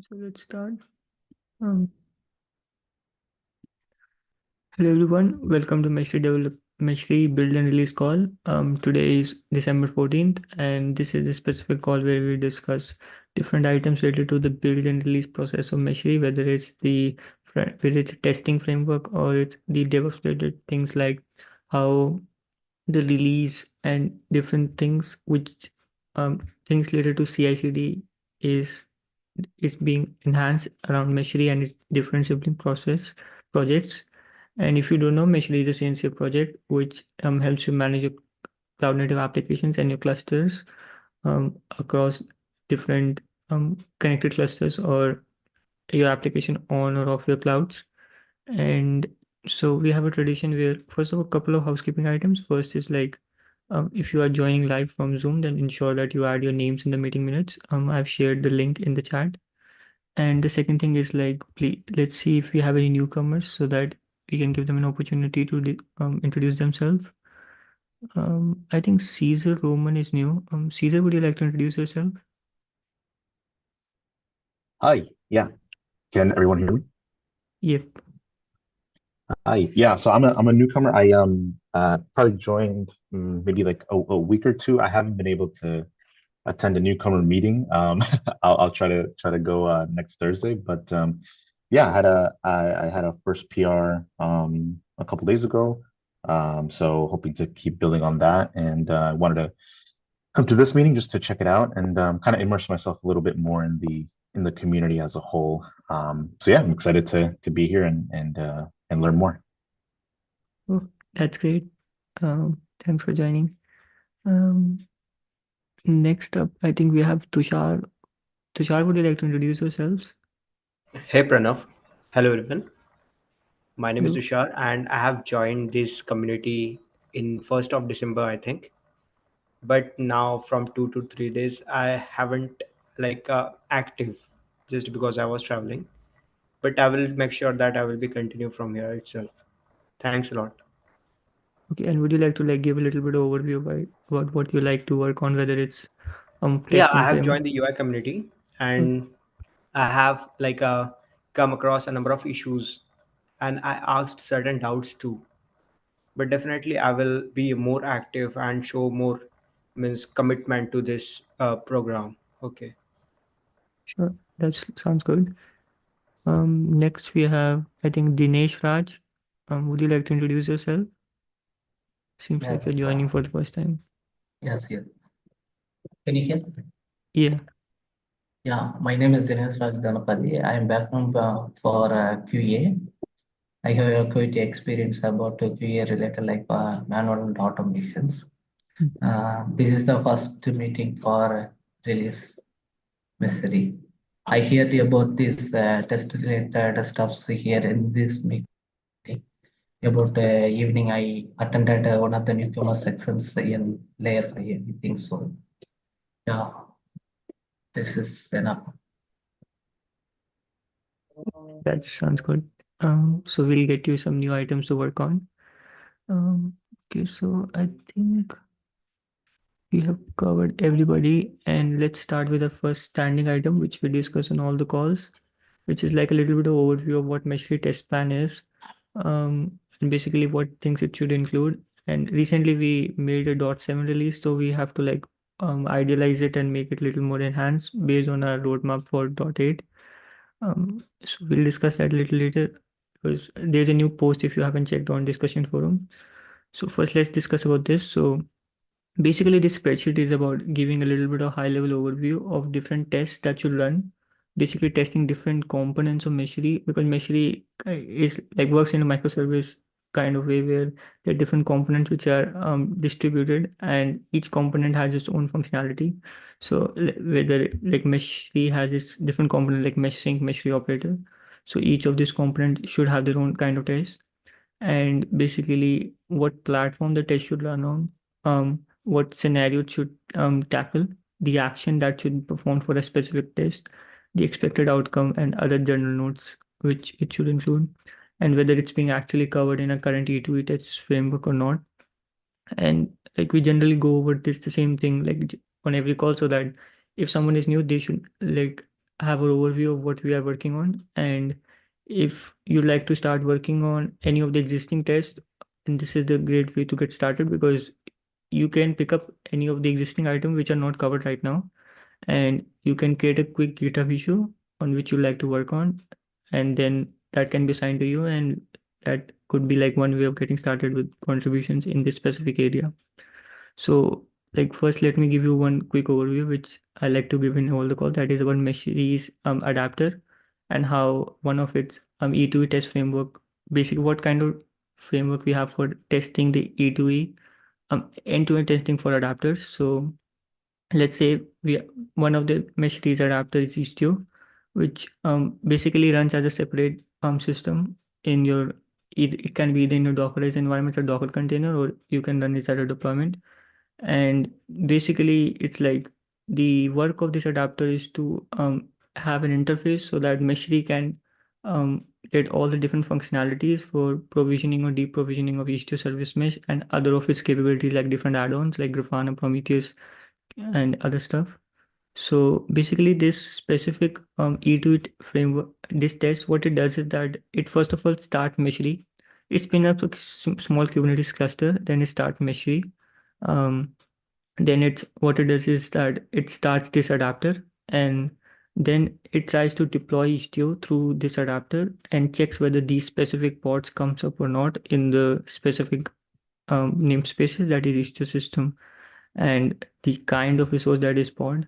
So let's start. Um, Hello everyone, welcome to Meshery Build and Release call. Today is December 14th, and this is a specific call where we discuss different items related to the build and release process of Meshery, whether it's a testing framework or it's the DevOps related things like how the release and different things which things related to CI/CD is is being enhanced around Meshery and its different sibling process projects. And if you don't know, Meshery is a CNC project which helps you manage your cloud native applications and your clusters across different connected clusters or your application on or off your clouds. And so we have a tradition where, first of all, a couple of housekeeping items. First is like, if you are joining live from Zoom, then ensure that you add your names in the meeting minutes. I've shared the link in the chat. And the second thing is like, please, let's see if we have any newcomers so that we can give them an opportunity to introduce themselves. I think Caesar Roman is new. Caesar, would you like to introduce yourself? Hi. Yeah. Can everyone hear me? Yep. Hi. Yeah. So I'm a newcomer. I probably joined maybe like a week or two. I haven't been able to attend a newcomer meeting. I'll try to go next Thursday. But yeah, I had a first PR a couple days ago. So hoping to keep building on that, and I wanted to come to this meeting just to check it out and kind of immerse myself a little bit more in the community as a whole. So yeah, I'm excited to be here and learn more. Oh, that's great. Thanks for joining. Um, Next up, I think we have Tushar. Tushar, would you like to introduce yourselves? Hey Pranav, hello everyone. My name is Hello. Tushar and I have joined this community in 1st of December I think. But now from 2 to 3 days I haven't active just because I was traveling. But I will make sure that I will be continue from here itself. Thanks a lot. Okay, and would you like to like give a little bit of overview about what you like to work on, whether it's Yeah, I testing have frame? joined the UI community Oh, and I have come across a number of issues and I asked certain doubts too. But definitely I will be more active and show more means commitment to this program. Okay. sure. That sounds good. Next we have, I think, Dinesh Raj. Would you like to introduce yourself? Seems like you're Yes, joining for the first time. yes, yes. Can you hear me? Yeah, Yeah, my name is Dinesh Raj Dhanapadi. I am background for QA. I have a quite experience about QA related like manual and automations. This is the first meeting for release Messery. I heard about this test related stuffs here in this meeting. About evening, I attended one of the newcomer sections in layer 5, I think so. Yeah, this is enough. that sounds good. So we'll get you some new items to work on. Um, okay, so I think we have covered everybody, and let's start with the first standing item, which we discuss on all the calls, which is like a little bit of overview of what Meshery test plan is, and basically what things it should include. And recently we made a .7 release, so we have to like idealize it and make it a little more enhanced based on our roadmap for .8. So we'll discuss that a little later because there's a new post if you haven't checked on discussion forum. So first let's discuss about this. So basically, this spreadsheet is about giving a little bit of high level overview of different tests that should run. Basically, testing different components of Meshery because Meshery is like works in a microservice kind of way where there are different components which are distributed and each component has its own functionality. So whether like Meshery has its different component like mesh sync, Meshery operator. So each of these components should have their own kind of test and basically what platform the test should run on, what scenario it should tackle, the action that should be performed for a specific test, the expected outcome, and other general notes which it should include, and whether it's being actually covered in a current E2E test framework or not. And like we generally go over this the same thing like on every call so that if someone is new, they should like have an overview of what we are working on. And if you like to start working on any of the existing tests, and this is the great way to get started, because you can pick up any of the existing items which are not covered right now, and you can create a quick GitHub issue on which you like to work on, and then that can be assigned to you, and that could be like one way of getting started with contributions in this specific area. So, like, first, let me give you one quick overview, which I like to give in all the call. That is about Meshery's adapter, and how one of its E2E test framework, basically what kind of framework we have for testing the E2E end-to-end testing for adapters. So let's say we one of the Meshery's adapter is Istio, which basically runs as a separate system in your, it can be either in your Dockerized environment or Docker container, or you can run it as a deployment. And basically it's like the work of this adapter is to have an interface so that Meshery can get all the different functionalities for provisioning or deprovisioning of Istio service mesh and other of its capabilities, like different add-ons like Grafana, Prometheus, and other stuff. So basically this specific E2 framework, this test, what it does is that it first of all starts Meshery. It spins up a small Kubernetes cluster, then it starts Meshery. Um, then it's what it does is that it starts this adapter, and then it tries to deploy Istio through this adapter and checks whether these specific pods comes up or not in the specific namespaces, that is Istio system, and the kind of resource that is pod.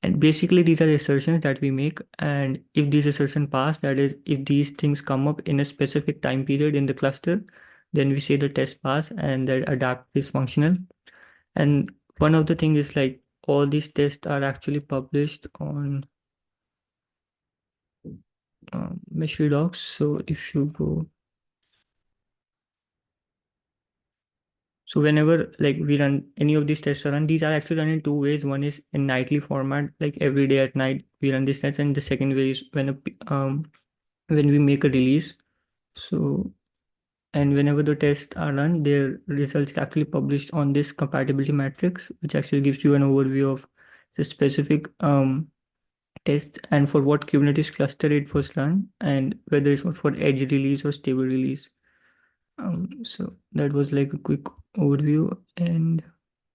And basically these are the assertions that we make, and if these assertions pass, that is if these things come up in a specific time period in the cluster, then we say the test pass and that adapt is functional. And one of the things is like all these tests are actually published on Meshery docs. So if you go, so whenever like we run any of these tests are run, these are actually run in two ways. One is in nightly format, like every day at night we run these tests, and the second way is when we make a release. So, and whenever the tests are run, their results are actually published on this compatibility matrix, which actually gives you an overview of the specific test and for what Kubernetes cluster it was run, and whether it's for edge release or stable release. So that was like a quick overview. And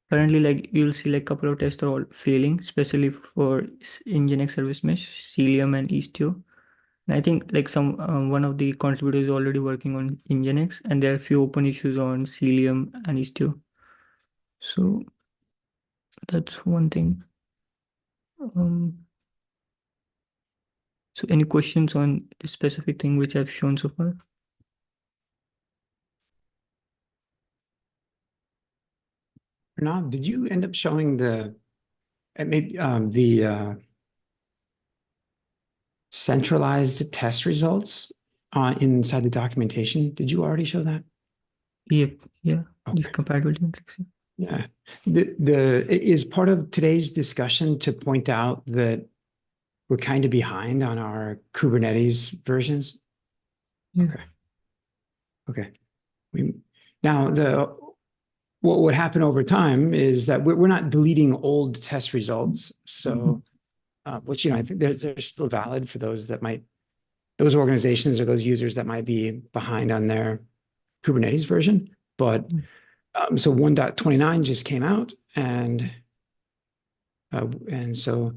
currently, like you'll see like couple of tests are all failing, especially for Nginx service mesh, Cilium and Istio. And I think like some one of the contributors is already working on Nginx, and there are a few open issues on Cilium and Istio. So that's one thing. Um, so any questions on the specific thing which I've shown so far? Pranav, did you end up showing the maybe the centralized test results inside the documentation? Did you already show that? Yep. Yeah. These Okay. compatibility metrics. Yeah. The is part of today's discussion to point out that we're kind of behind on our Kubernetes versions. Yeah. Okay. Okay. Now what would happen over time is that we're not deleting old test results. So, which, I think they're still valid for those organizations or those users that might be behind on their Kubernetes version. But so 1.29 just came out, and so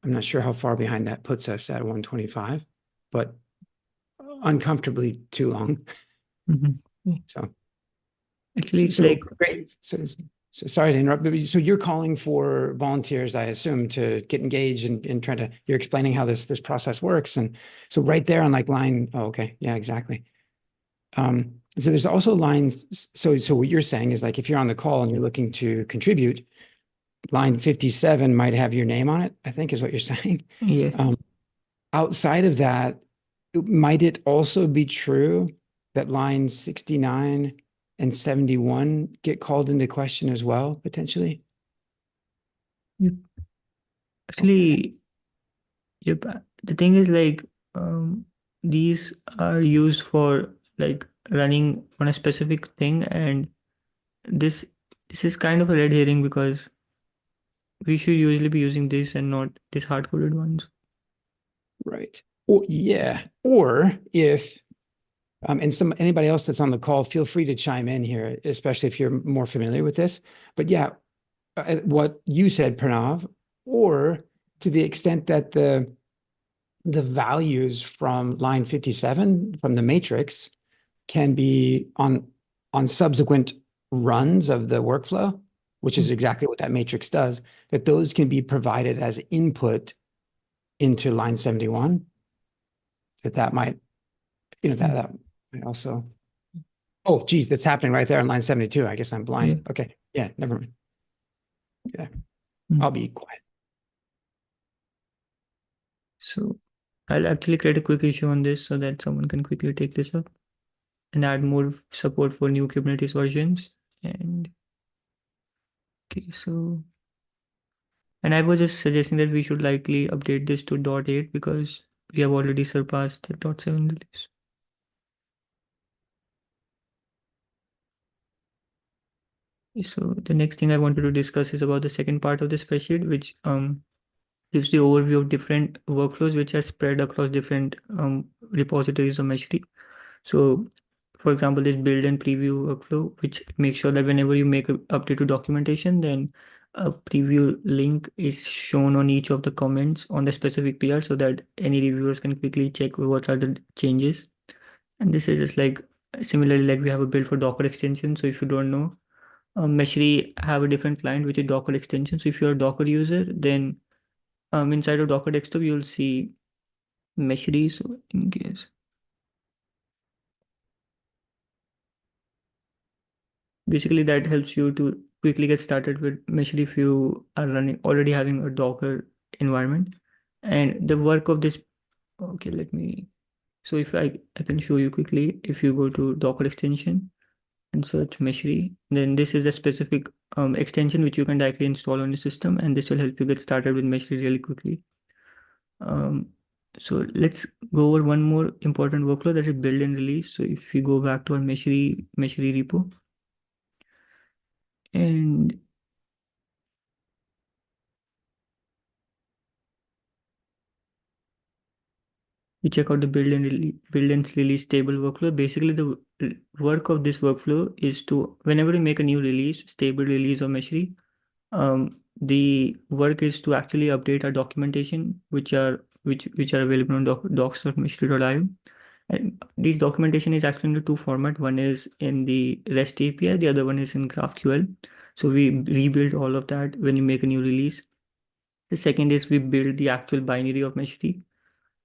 I'm not sure how far behind that puts us at 125, but uncomfortably too long. So actually, it's like great. So sorry to interrupt, but so you're calling for volunteers, I assume, to get engaged and trying to. You're explaining how this process works, and so right there on like line. Oh, okay, yeah, exactly. So there's also lines. So what you're saying is like if you're on the call and you're looking to contribute, line 57 might have your name on it, I think is what you're saying. yes. Outside of that, might it also be true that lines 69 and 71 get called into question as well, potentially? Yep. Actually, yep. The thing is like these are used for like running on a specific thing, and this is kind of a red herring, because we should usually be using this and not this hard-coded ones. Right. Or yeah. Or if and anybody else that's on the call, feel free to chime in here, especially if you're more familiar with this. But yeah, what you said, Pranav, or to the extent that the values from line 57 from the matrix can be on subsequent runs of the workflow, which is exactly what that matrix does, that those can be provided as input into line 71. That might, that might also. Oh, geez, that's happening right there on line 72. I guess I'm blind. Yeah. Okay. Yeah, never mind. Yeah, Mm. I'll be quiet. So I'll actually create a quick issue on this so that someone can quickly take this up and add more support for new Kubernetes versions. And okay, so, and I was just suggesting that we should likely update this to .8 because we have already surpassed the .7 release. So the next thing I wanted to discuss is about the second part of the spreadsheet, which gives the overview of different workflows which are spread across different repositories of Meshery. So, for example, this build and preview workflow, which makes sure that whenever you make an update to documentation, then a preview link is shown on each of the comments on the specific PR so that any reviewers can quickly check what are the changes. And this is just like similarly like we have a build for Docker extension. So if you don't know, Meshery have a different client which is Docker extension. So if you're a Docker user, then inside of Docker desktop you'll see Meshery. So in case basically that helps you to quickly get started with Meshery if you are running already having a Docker environment. And the work of this, okay, let me, so if I can show you quickly, if you go to Docker extension and search Meshery, then this is a specific extension which you can directly install on your system, and this will help you get started with Meshery really quickly. So let's go over one more important workflow, that is build and release. So if we go back to our Meshery repo, and we check out the build and release stable workflow. Basically, the work of this workflow is to, whenever you make a new release, stable release of Meshery, the work is to actually update our documentation, which are available on docs.meshery.io. And this documentation is actually in the two format. One is in the REST API, the other one is in GraphQL. So we rebuild all of that when you make a new release. The second is we build the actual binary of Meshery.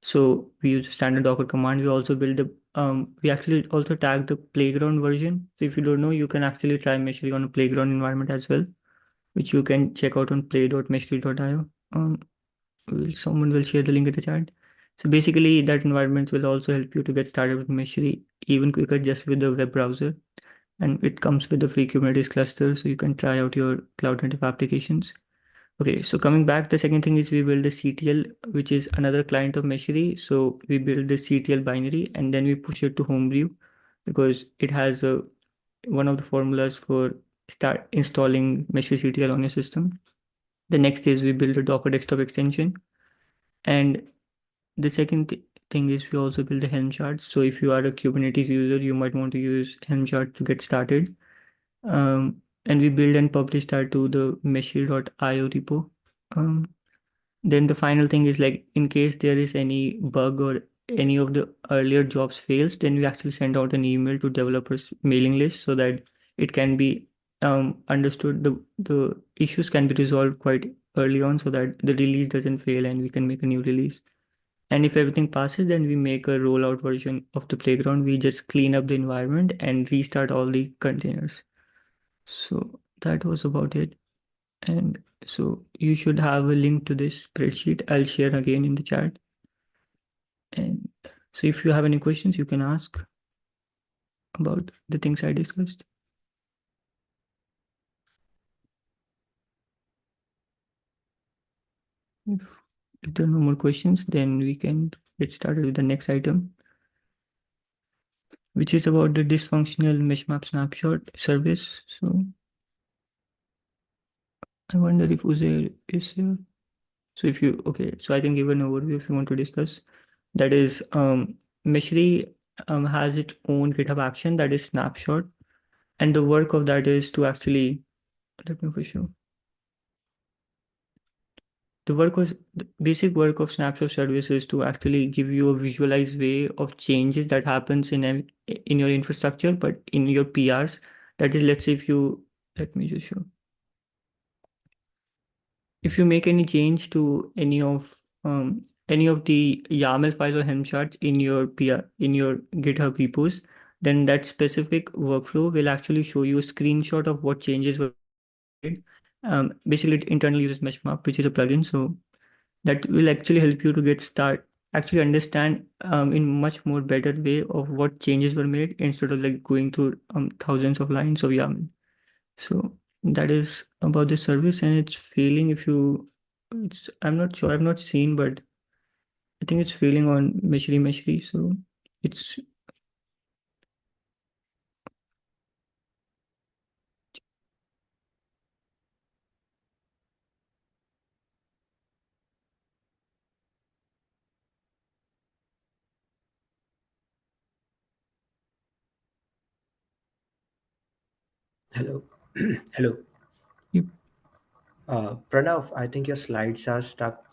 So we use standard Docker command. We also build the we actually also tag the playground version. So if you don't know, you can actually try Meshery on a playground environment as well, which you can check out on play.meshery.io. Someone will share the link in the chat. So basically, that environment will also help you to get started with Meshery even quicker just with the web browser. And it comes with the free Kubernetes cluster, so you can try out your cloud native applications. Okay, so coming back, the second thing is we build the CTL, which is another client of Meshery. So we build the CTL binary and then we push it to Homebrew because it has one of the formulas for start installing Meshery CTL on your system. The next is we build a Docker desktop extension. And the second thing is we also build the Helm charts. So if you are a Kubernetes user, you might want to use Helm chart to get started. And we build and publish that to the meshery.io repo. Then the final thing is like in case there is any bug or any of the earlier jobs fails, then we actually send out an email to developers mailing list so that it can be understood, the issues can be resolved quite early on so that the release doesn't fail and we can make a new release. And if everything passes, then we make a rollout version of the playground. We just clean up the environment and restart all the containers. So that was about it. And so you should have a link to this spreadsheet. I'll share again in the chat. And so if you have any questions, you can ask about the things I discussed. If there are no more questions, then we can get started with the next item, which is about the dysfunctional mesh map snapshot service. So I wonder if Uzair is here. So if you, okay, so I can give an overview if you want to discuss. That is, Meshery has its own GitHub action that is snapshot. And the work of that is to actually, let me push you. The basic work of snapshot service is to actually give you a visualized way of changes that happens in your infrastructure, but in your PRs. That is, let's say if you, let me just show. If you make any change to any of the YAML file or Helm charts in your PR in your GitHub repos, then that specific workflow will actually show you a screenshot of what changes were made. Basically, it internally uses Meshmap, which is a plugin. So that will actually help you to actually understand in much more better way of what changes were made instead of like going through thousands of lines of YAML. So that is about the service, and it's failing if you, it's, I'm not sure, I've not seen, but I think it's failing on Meshery. So it's, Hello. Hello. yep, Pranav, I think your slides are stuck.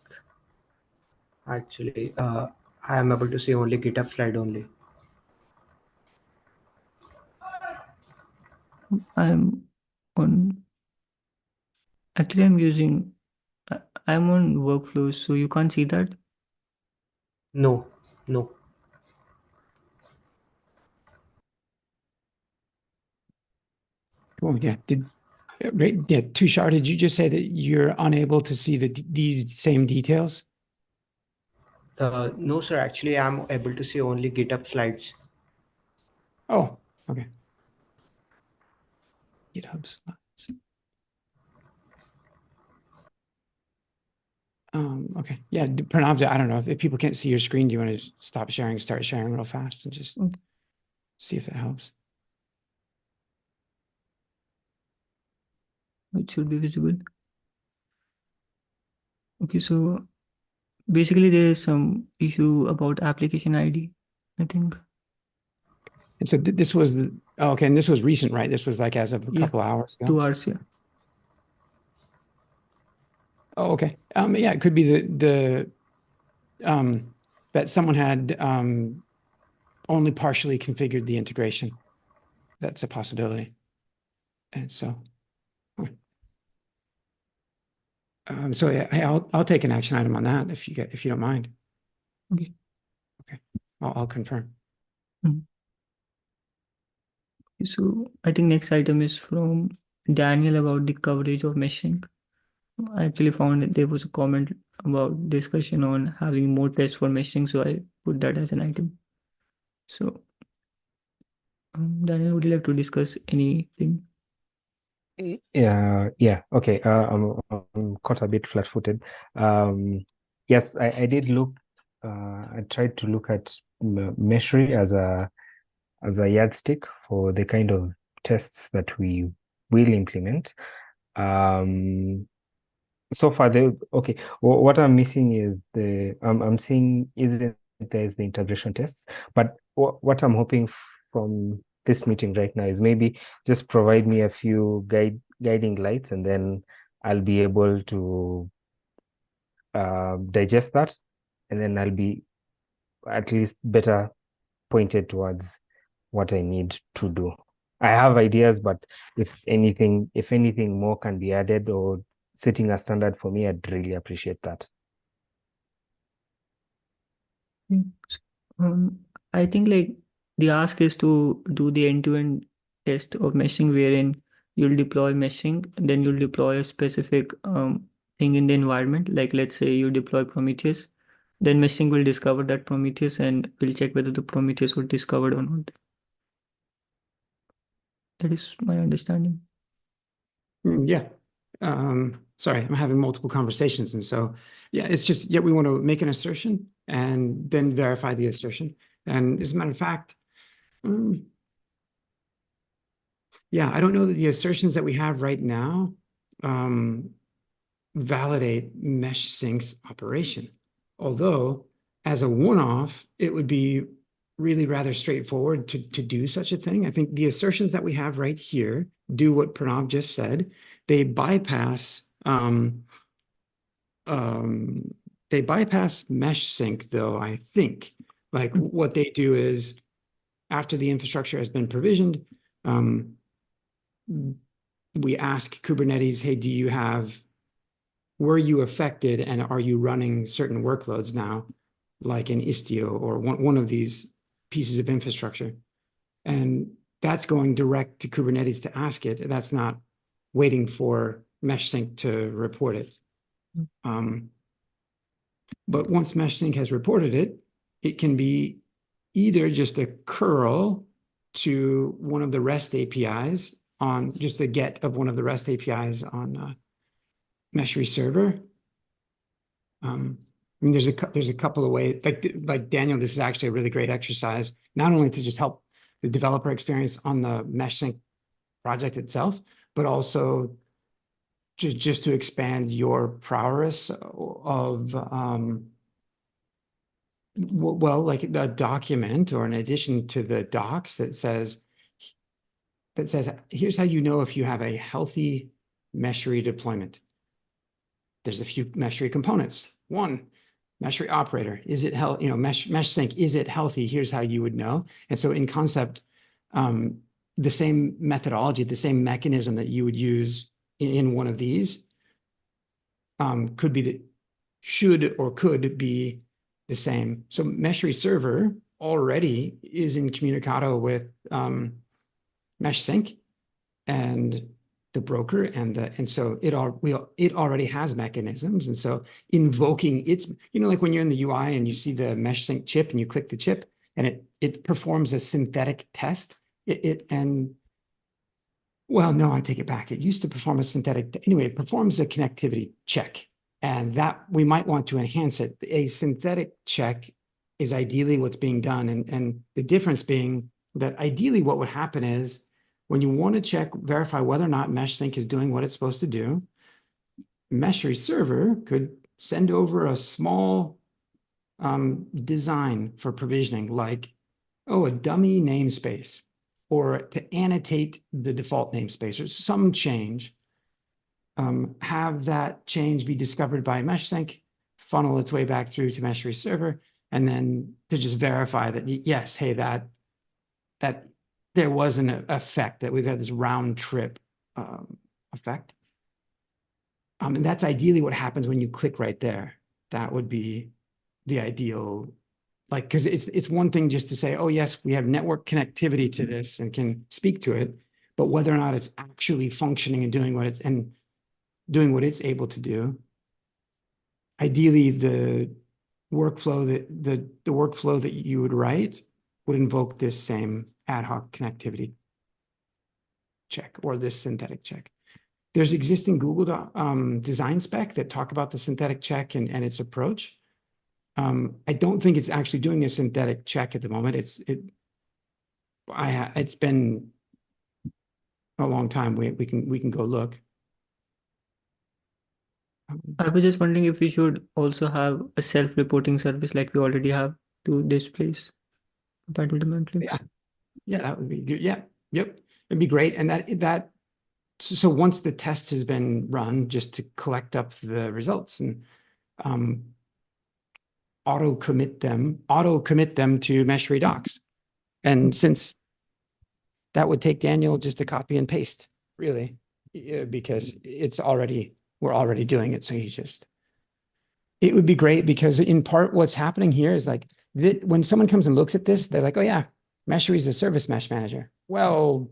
Actually, I am able to see only GitHub slide only. I'm on, actually I'm using, I'm on workflows, so you can't see that. No, no. Oh, yeah. Yeah, Tushar, did you just say that you're unable to see these same details? No, sir. Actually, I'm able to see only GitHub slides. Oh, okay. GitHub slides. Okay. Yeah, Pranav, I don't know if people can't see your screen. Do you want to stop sharing, start sharing real fast and just Okay. see if it helps? It should be visible. Okay, so basically there is some issue about application ID, I think. And so this was okay, and this was recent, right? This was like as of a Yeah, couple hours ago. 2 hours, yeah. Oh, okay. Yeah, it could be that someone had only partially configured the integration. That's a possibility. And so, so yeah, hey, I'll take an action item on that if you don't mind. Okay. Okay, I'll confirm. Mhm. So I think next item is from Daniel about the coverage of meshing. I actually found that there was a comment about discussion on having more tests for meshing, so I put that as an item. So Daniel, would you like to discuss anything? Yeah. Okay. I'm caught a bit flat-footed. Yes, I did look. I tried to look at Meshery as a yardstick for the kind of tests that we will implement. So far, okay. What I'm missing is I'm seeing isn't there's the integration tests, but what I'm hoping from this meeting right now is maybe just provide me a few guiding lights, and then I'll be able to digest that, and then I'll be at least better pointed towards what I need to do. I have ideas, but if anything more can be added or setting a standard for me, I'd really appreciate that. Mm. I think like the ask is to do the end-to-end test of meshing, wherein you'll deploy meshing, then you'll deploy a specific thing in the environment. Like let's say you deploy Prometheus, then meshing will discover that Prometheus and will check whether the Prometheus was discovered or not. That is my understanding. Yeah. Sorry, I'm having multiple conversations. And so, yeah, it's just, we want to make an assertion and then verify the assertion. And as a matter of fact, yeah, I don't know that the assertions that we have right now validate mesh sync's operation. Although, as a one-off, it would be really rather straightforward to do such a thing. I think the assertions that we have right here do what Pranav just said. They bypass mesh sync, though. I think like what they do is after the infrastructure has been provisioned, we ask Kubernetes, hey, were you affected and are you running certain workloads now, like in Istio or one of these pieces of infrastructure? And that's going direct to Kubernetes to ask it. That's not waiting for MeshSync to report it. But once MeshSync has reported it, it can be either just a curl to one of the REST APIs on just a get of one of the REST APIs on Meshery server. I mean, there's a couple of ways. Like Daniel, this is actually a really great exercise, not only to just help the developer experience on the MeshSync project itself, but also just to expand your prowess of well, like a document or in addition to the docs that says here's how you know if you have a healthy Meshery deployment. There's a few Meshery components. One, Meshery operator, is it healthy? Mesh sync, is it healthy? Here's how you would know. And so in concept, the same methodology, the same mechanism that you would use in one of these could be should or could be the same. So Meshery server already is in communicado with Mesh sync and the broker and so it already has mechanisms, and so invoking its, like when you're in the UI and you see the mesh sync chip and you click the chip and it performs a synthetic test. Well, no, I take it back. It used to perform a synthetic anyway. It performs a connectivity check, and that we might want to enhance it. A synthetic check is ideally what's being done, and the difference being that ideally what would happen is, when you want to verify whether or not MeshSync is doing what it's supposed to do, Meshery server could send over a small design for provisioning, like, a dummy namespace, or to annotate the default namespace, or some change. Have that change be discovered by MeshSync, funnel its way back through to Meshery server, and then to just verify that, yes, hey, that there was an effect, that we've got this round trip effect. And that's ideally what happens when you click right there. That would be the ideal, because it's one thing just to say, oh, yes, we have network connectivity to this and can speak to it, but whether or not it's actually functioning and doing what it's able to do. Ideally, the workflow that you would write would invoke this same ad hoc connectivity check or this synthetic check. There's existing Google design spec that talk about the synthetic check and its approach. I don't think it's actually doing a synthetic check at the moment. It's been a long time. We can go look. I was just wondering if we should also have a self-reporting service like we already have to this place, compatible to Mantlix. Yeah, that would be good. Yeah, yep, it'd be great. And so once the test has been run, just to collect up the results and auto commit them to Meshery docs. And since that would take Daniel just a copy and paste, really, because we're already doing it. So it would be great, because in part what's happening here is like when someone comes and looks at this, they're like, oh yeah, Meshery is a service mesh manager. Well,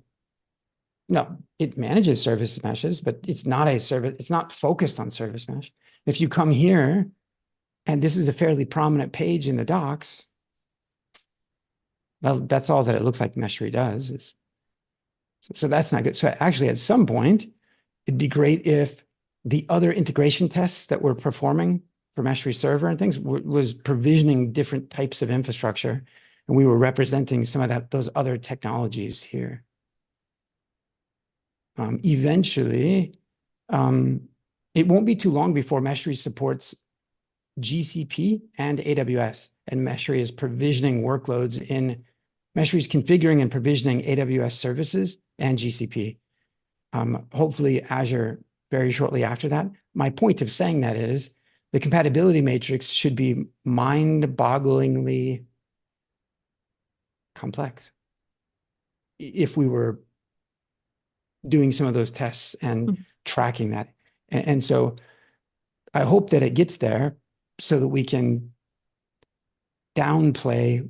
no, it manages service meshes, but it's not focused on service mesh. If you come here, and this is a fairly prominent page in the docs, well, that's all that it looks like Meshery does. So that's not good. So actually, at some point, it'd be great if the other integration tests that we're performing for Meshery server and things was provisioning different types of infrastructure, and we were representing some of those other technologies here. Eventually, it won't be too long before Meshery supports GCP and AWS, and Meshery is provisioning workloads in Meshery is configuring and provisioning AWS services and GCP. Hopefully Azure very shortly after that. My point of saying that is the compatibility matrix should be mind-bogglingly complex if we were doing some of those tests and tracking that. And so I hope that it gets there so that we can downplay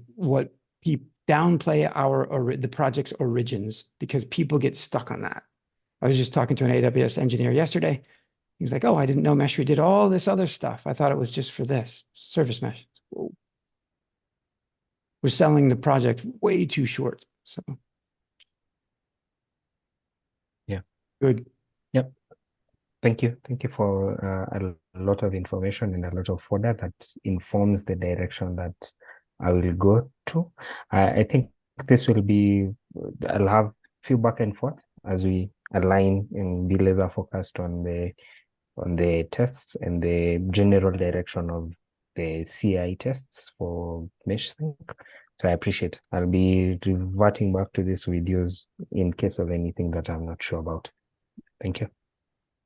the project's origins, because people get stuck on that. I was just talking to an AWS engineer yesterday. He's like, "Oh, I didn't know Meshery did all this other stuff. I thought it was just for this service mesh." Whoa. We're selling the project way too short. So Yeah. Good. Yep. Thank you. Thank you for a lot of information and a lot of fodder that informs the direction that I will go to. I think this will be, I'll have few back and forth as we align and be laser focused on the tests and the general direction of the CI tests for MeshSync. So I appreciate. I'll be reverting back to these videos in case of anything that I'm not sure about. Thank you.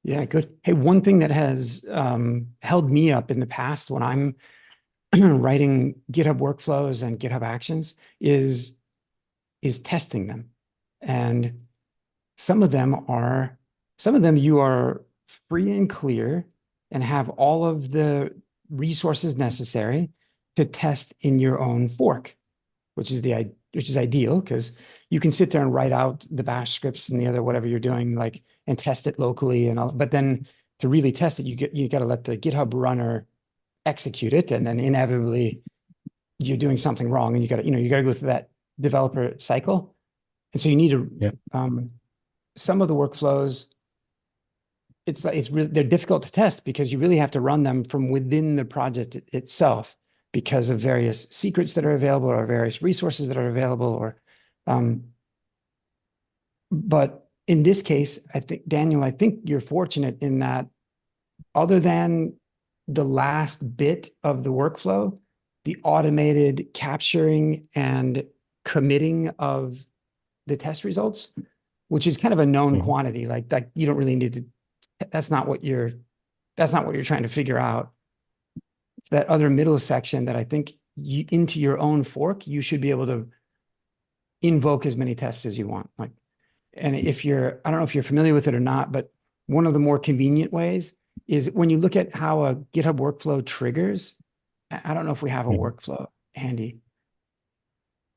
Yeah, good. Hey, one thing that has held me up in the past when I'm writing GitHub workflows and GitHub Actions is testing them. And some of them you are free and clear and have all of the resources necessary to test in your own fork, which is ideal, because you can sit there and write out the bash scripts and the other whatever you're doing, like, and test it locally and all. But then to really test it, you got to let the GitHub runner execute it, and then inevitably you're doing something wrong, and you got to go through that developer cycle. And so you need to some of the workflows, they're difficult to test because you really have to run them from within the project itself, because of various secrets that are available or various resources that are available. Or, but in this case, I think, Daniel, you're fortunate in that, other than the last bit of the workflow, the automated capturing and committing of the test results, which is kind of a known quantity, like that, you don't really need to. That's not what you're trying to figure out. It's that other middle section that I think into your own fork, you should be able to invoke as many tests as you want. Like, and I don't know if you're familiar with it or not, but one of the more convenient ways is when you look at how a GitHub workflow triggers. I don't know if we have a workflow handy,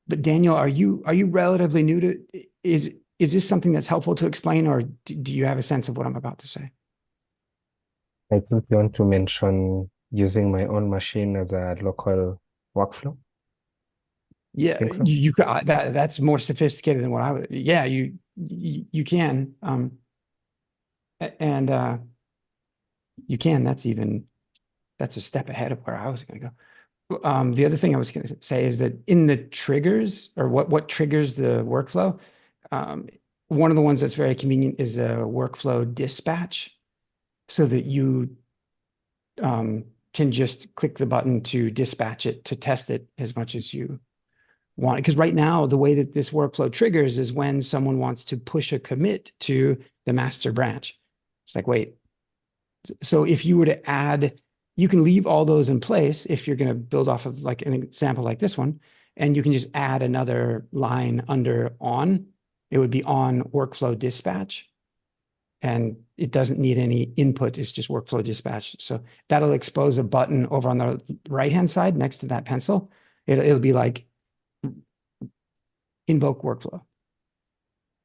but Daniel, are you relatively new to, is this something that's helpful to explain, or do you have a sense of what I'm about to say? I think you want to mention using my own machine as a local workflow. Yeah, Think so? you that's more sophisticated than what I would. Yeah, you can, and you can. That's a step ahead of where I was going to go. The other thing I was going to say is that in the triggers, or what triggers the workflow, one of the ones that's very convenient is a workflow dispatch, so that you can just click the button to dispatch it, to test it as much as you want. Because right now, the way that this workflow triggers is when someone wants to push a commit to the master branch. It's like, wait, so if you were to add, you can leave all those in place if you're going to build off of like an example like this one, and you can just add another line under on. It would be on workflow dispatch, and it doesn't need any input. It's just workflow dispatch. So that'll expose a button over on the right-hand side next to that pencil. It'll be like invoke workflow.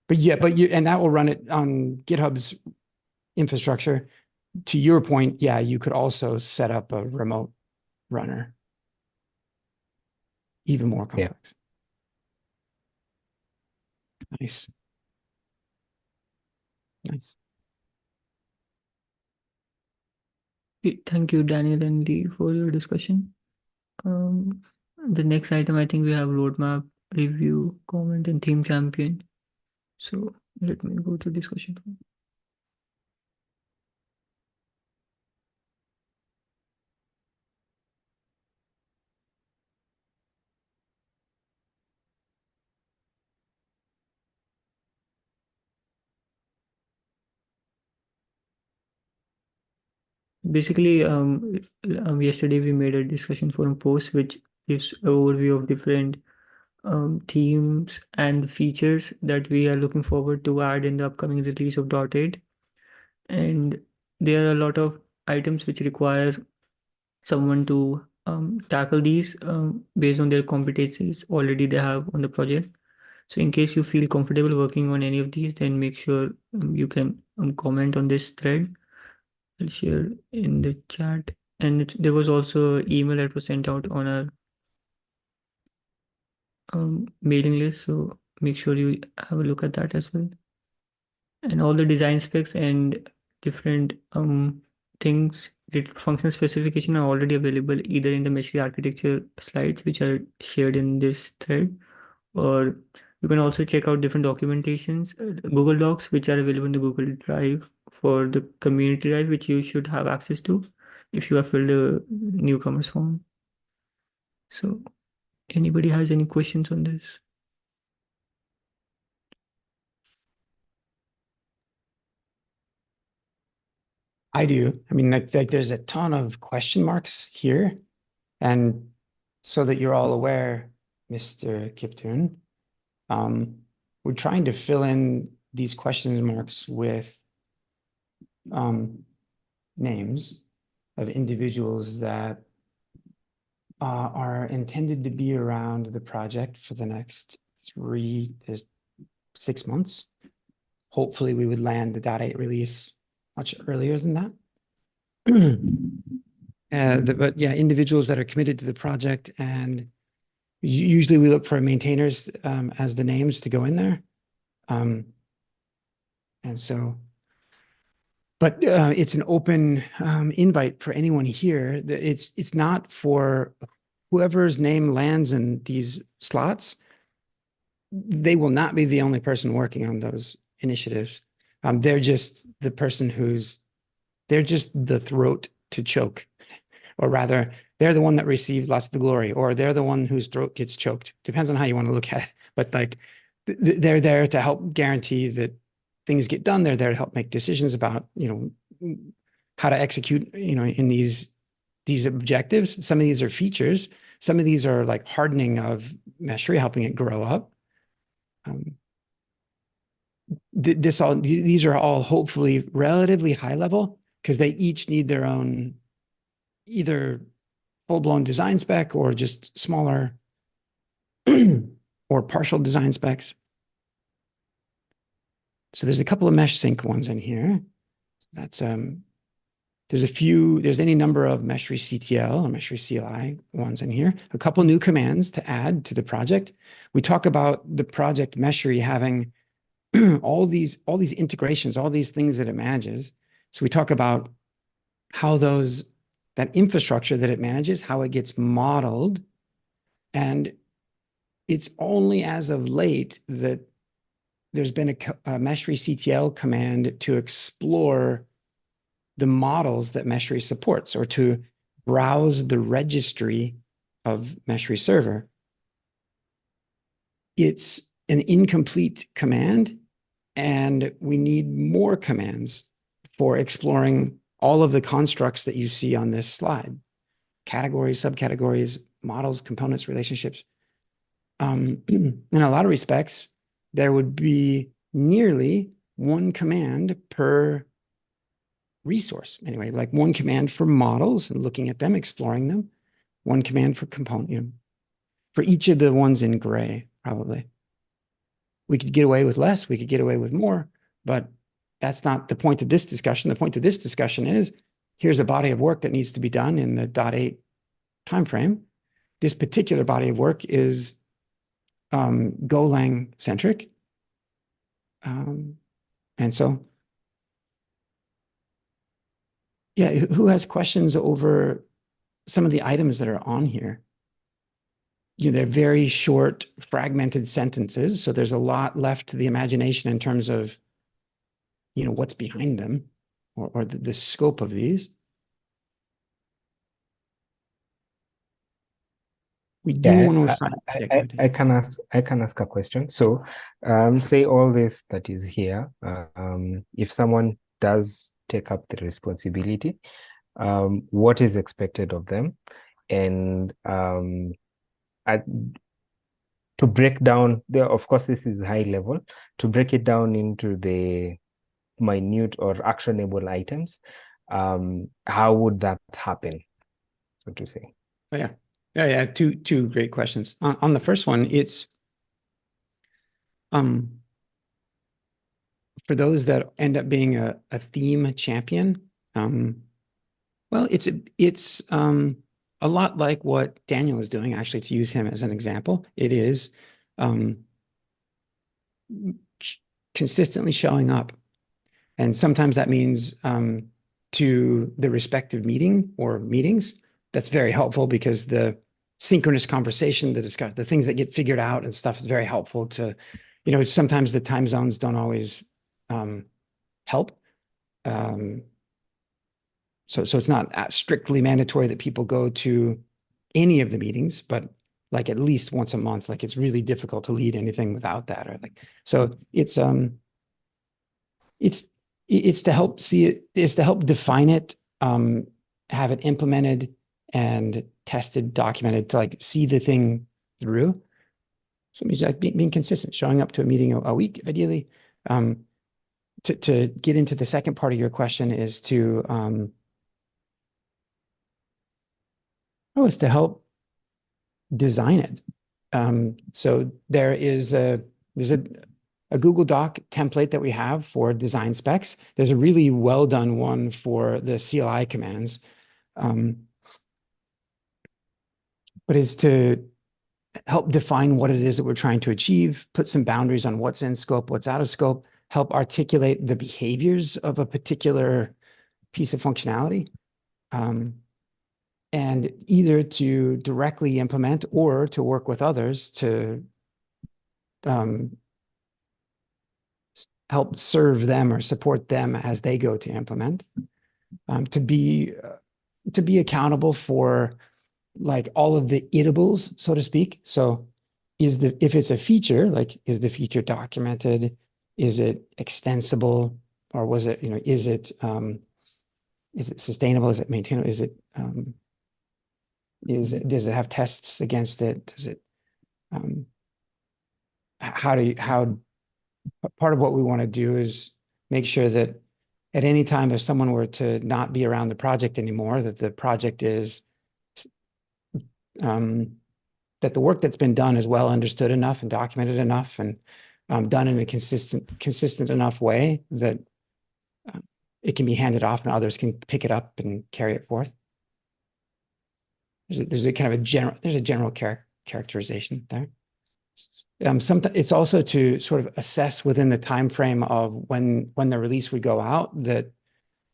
But and that will run it on GitHub's infrastructure. To your point, yeah, you could also set up a remote runner. Even more complex. Nice. Nice. Thank you, Daniel and Lee, for your discussion. The next item, I think we have roadmap, review, comment, and theme champion. So let me go to discussion. basically, yesterday we made a discussion forum post which gives an overview of different themes and features that we are looking forward to add in the upcoming release of .8. And there are a lot of items which require someone to tackle these based on their competencies already they have on the project. So in case you feel comfortable working on any of these, then make sure you can comment on this thread. I'll share in the chat. And there was also email that was sent out on our mailing list. So make sure you have a look at that as well. And all the design specs and different things, the functional specification are already available either in the Meshery architecture slides, which are shared in this thread, or you can also check out different documentations, Google Docs, which are available in the Google Drive for the community drive, which you should have access to if you have filled a newcomers form. So anybody has any questions on this? I do. I mean, like there's a ton of question marks here. And so that you're all aware, Mr. Kiptun, we're trying to fill in these question marks with names of individuals that are intended to be around the project for the next 3 to 6 months. Hopefully, we would land the .8 release much earlier than that. But yeah, individuals that are committed to the project, and usually we look for maintainers as the names to go in there. And so, but it's an open invite for anyone here. It's not for whoever's name lands in these slots. They will not be the only person working on those initiatives. They're just the person they're just the throat to choke, or rather, they're the one that received lots of the glory, or they're the one whose throat gets choked. Depends on how you want to look at it. But like, they're there to help guarantee that things get done. They're there to help make decisions about, how to execute, in these objectives. Some of these are features. Some of these are like hardening of Meshery, helping it grow up. These are all hopefully relatively high level because they each need their own either full-blown design spec or just smaller or partial design specs. So there's a couple of mesh sync ones in here. That's there's any number of Meshery CTL or Meshery CLI ones in here. A couple new commands to add to the project. We talk about the project Meshery having all these integrations, all these things that it manages. So we talk about how that infrastructure that it manages, how it gets modeled. And it's only as of late that there's been a Meshery CTL command to explore the models that Meshery supports, or to browse the registry of Meshery server. It's an incomplete command, and we need more commands for exploring all of the constructs that you see on this slide: categories, subcategories, models, components, relationships. In a lot of respects, there would be nearly one command per resource. Anyway, like one command for models and looking at them, exploring them, one command for component, for each of the ones in gray, probably. We could get away with less, we could get away with more, but that's not the point of this discussion. The point of this discussion is, here's a body of work that needs to be done in the .8 timeframe. This particular body of work is Golang centric. And so, yeah, who has questions over some of the items that are on here? They're very short, fragmented sentences. So there's a lot left to the imagination in terms of, what's behind them, or the scope of these. We do want to assign. I can ask a question. So, say all this that is here, if someone does take up the responsibility, what is expected of them, and to break down there, of course, this is high level, to break it down into the minute or actionable items. How would that happen, so to say? Oh, yeah. Two great questions. On the first one, it's for those that end up being a theme champion. Well, it's a lot like what Daniel is doing, actually, to use him as an example. It is consistently showing up. And sometimes that means to the respective meeting or meetings. That's very helpful because the synchronous conversation, the things that get figured out and stuff is very helpful to, sometimes the time zones don't always help. So it's not strictly mandatory that people go to any of the meetings, but like at least once a month. Like it's really difficult to lead anything without that, or like, so it's to help see it, it's to help define it, have it implemented and tested, documented, to like see the thing through. So it means like being consistent, showing up to a meeting a week, ideally. To get into the second part of your question is is to help design it. So there's a Google Doc template that we have for design specs. There's a really well done one for the CLI commands. But it's to help define what it is that we're trying to achieve, put some boundaries on what's in scope, what's out of scope, help articulate the behaviors of a particular piece of functionality. And either to directly implement or to work with others to help serve them or support them as they go to implement, to be accountable for like all of the itables, so to speak. So if it's a feature, like, is the feature documented? Is it extensible? Or was it, is it sustainable? Is it maintainable? Does it have tests against it? Does it, part of what we want to do is make sure that at any time, if someone were to not be around the project anymore, that the project is, that the work that's been done is well understood enough and documented enough and done in a consistent enough way that it can be handed off and others can pick it up and carry it forth. There's a kind of a general characterization there. Sometimes it's also to sort of assess within the time frame of when the release would go out, that